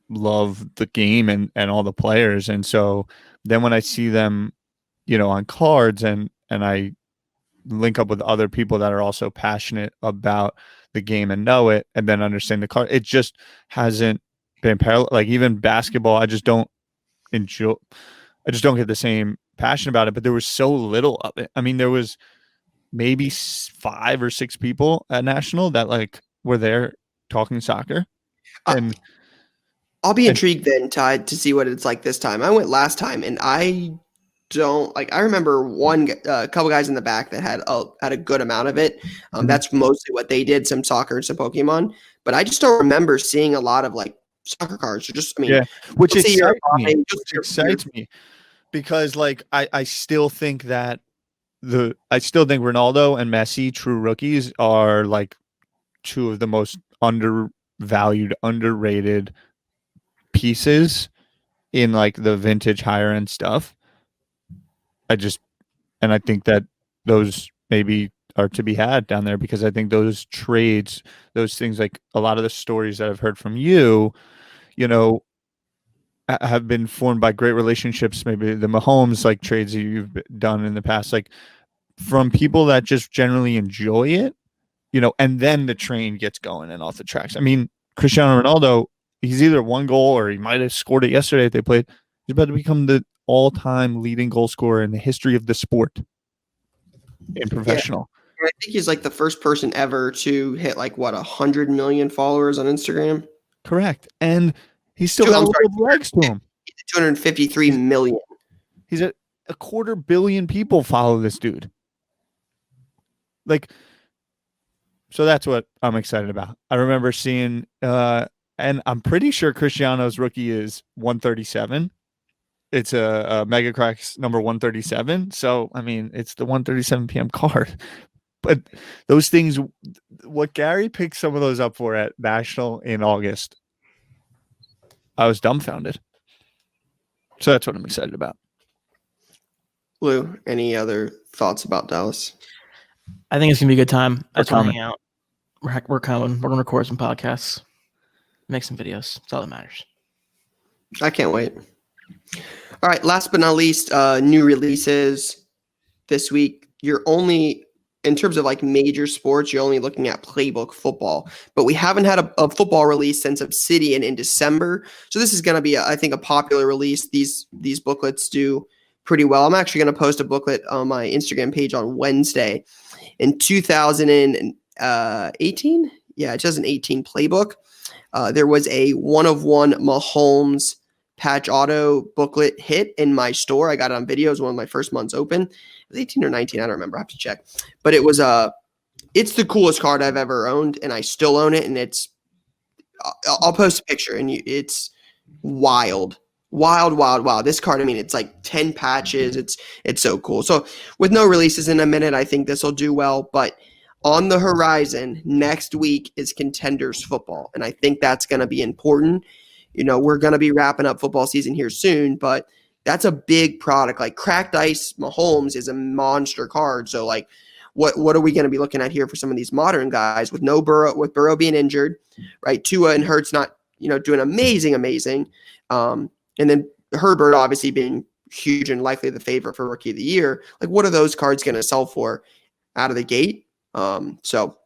love the game and all the players. And so then when I see them, on cards and I link up with other people that are also passionate about the game and know it, and then understand the card, it just hasn't been parallel. Like even basketball, I just don't get the same passion about it, but there was so little of it. I mean, there was maybe 5 or 6 people at national that like were there talking soccer. And I'll be intrigued then, Ty, to see what it's like this time. I went last time and I remember a couple guys in the back that had a good amount of it. That's mostly what they did, some soccer and some Pokemon, but I just don't remember seeing a lot of like soccer cards. Which excites me because like I still think that Ronaldo and Messi, true rookies, are like two of the most undervalued, underrated pieces in like the vintage higher end stuff. I think that those maybe are to be had down there, because I think those trades, those things, like a lot of the stories that I've heard from you, have been formed by great relationships, maybe the Mahomes like trades that you've done in the past, like from people that just generally enjoy it, and then the train gets going and off the tracks. I mean, Cristiano Ronaldo, he's either one goal or he might have scored it yesterday if they played. He's about to become the all-time leading goal scorer in the history of the sport in professional. Yeah. I think he's like the first person ever to hit 100 million followers on Instagram. Correct. And he's still got legs to him. 253 million. He's a 250 million people follow this dude. Like, so that's what I'm excited about. I remember seeing, and I'm pretty sure Cristiano's rookie is 137. It's a Mega Cracks number 137. So, I mean, it's the 137 PM card. But those things, what Gary picked some of those up for at National in August, I was dumbfounded. So that's what I'm excited about. Lou, any other thoughts about Dallas? I think it's gonna be a good time. I just want to coming. hang out. We're coming. We're gonna record some podcasts, make some videos. That's all that matters. I can't wait. All right, last but not least, new releases this week. You're only, in terms of like major sports, you're only looking at Playbook football. But we haven't had a football release since Obsidian in December. So this is going to be, I think, a popular release. These booklets do pretty well. I'm actually going to post a booklet on my Instagram page on Wednesday. In 2018, 2018 Playbook, there was a one-of-one Mahomes patch auto booklet hit in my store. I got it on video. It was one of my first months open. It was 18 or 19. I don't remember. I have to check. But it was it's the coolest card I've ever owned, and I still own it. And it's I'll post a picture, and it's wild. This card, I mean, it's like 10 patches. It's so cool. So with no releases in a minute, I think this will do well. But on the horizon next week is Contenders football, and I think that's going to be important. You know, we're going to be wrapping up football season here soon, but that's a big product. Like Cracked Ice Mahomes is a monster card. So like, what are we going to be looking at here for some of these modern guys with no Burrow, with Burrow being injured, right? Tua and Hurts not, doing amazing. And then Herbert obviously being huge and likely the favorite for Rookie of the Year. Like, what are those cards going to sell for out of the gate? So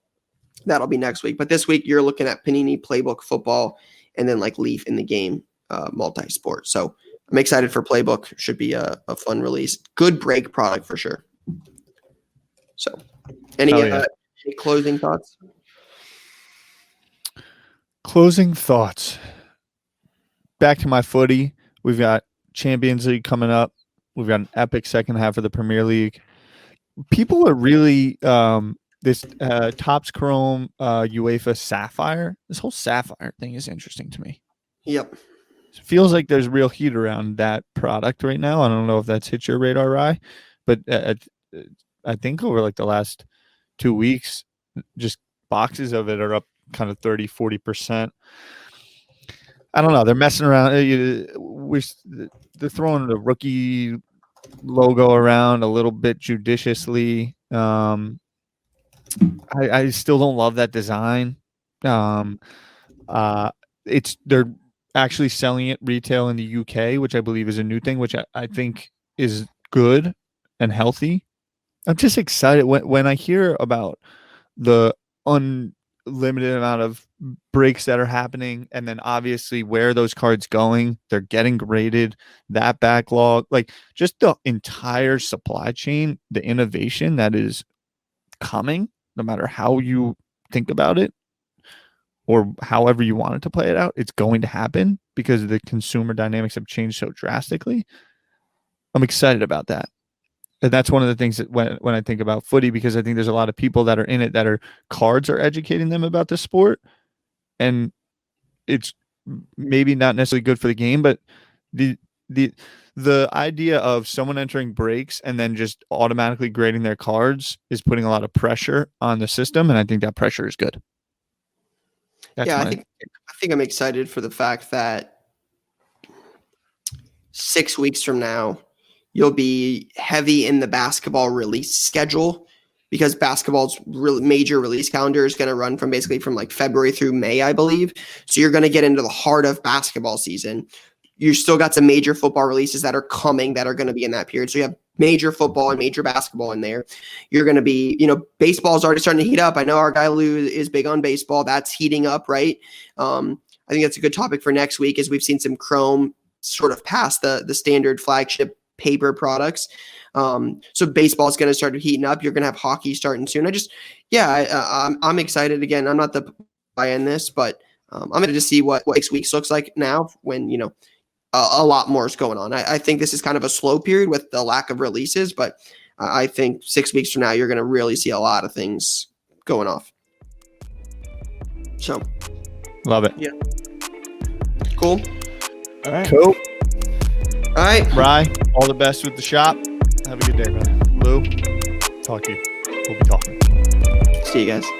that'll be next week. But this week you're looking at Panini Playbook football, and then like Leaf in the Game multi-sport. So I'm excited for Playbook. Should be a fun release. Good break product for sure. So any closing thoughts? Closing thoughts. Back to my footy. We've got Champions League coming up. We've got an epic second half of the Premier League. People are really this Topps Chrome UEFA Sapphire. This whole Sapphire thing is interesting to me. Yep. It feels like there's real heat around that product right now. I don't know if that's hit your radar, Rye, but I think over like the last 2 weeks, just boxes of it are up kind of 30-40%. I don't know. They're messing around. They're throwing the rookie logo around a little bit judiciously. I still don't love that design. They're actually selling it retail in the UK, which I believe is a new thing, which I think is good and healthy. I'm just excited when I hear about the unlimited amount of breaks that are happening, and then obviously where those cards going, they're getting graded, that backlog, like just the entire supply chain, the innovation that is coming, no matter how you think about it or however you want it to play it out, it's going to happen because the consumer dynamics have changed so drastically. I'm excited about that. And that's one of the things that when I think about footy, because I think there's a lot of people that are in it that are cards are educating them about the sport, and it's maybe not necessarily good for the game, but the idea of someone entering breaks and then just automatically grading their cards is putting a lot of pressure on the system, and I think that pressure is good. I think I'm excited for the fact that 6 weeks from now, you'll be heavy in the basketball release schedule, because basketball's major release calendar is going to run from like February through May, I believe. So you're going to get into the heart of basketball season. You still got some major football releases that are coming that are going to be in that period. So you have major football and major basketball in there. You're going to be, baseball's already starting to heat up. I know our guy Lou is big on baseball. That's heating up, right? I think that's a good topic for next week, as we've seen some Chrome sort of past the standard flagship paper products. So baseball is going to start heating up. You're going to have hockey starting soon. I'm excited. Again, I'm not the guy in this, but I'm going to see what 6 weeks looks like now when, a lot more is going on. I think this is kind of a slow period with the lack of releases, but I think 6 weeks from now, you're going to really see a lot of things going off. So. Love it. Yeah. Cool. All right. Cool. All right. Rye, all the best with the shop. Have a good day, brother. Lou, talk to you. We'll be talking. See you guys.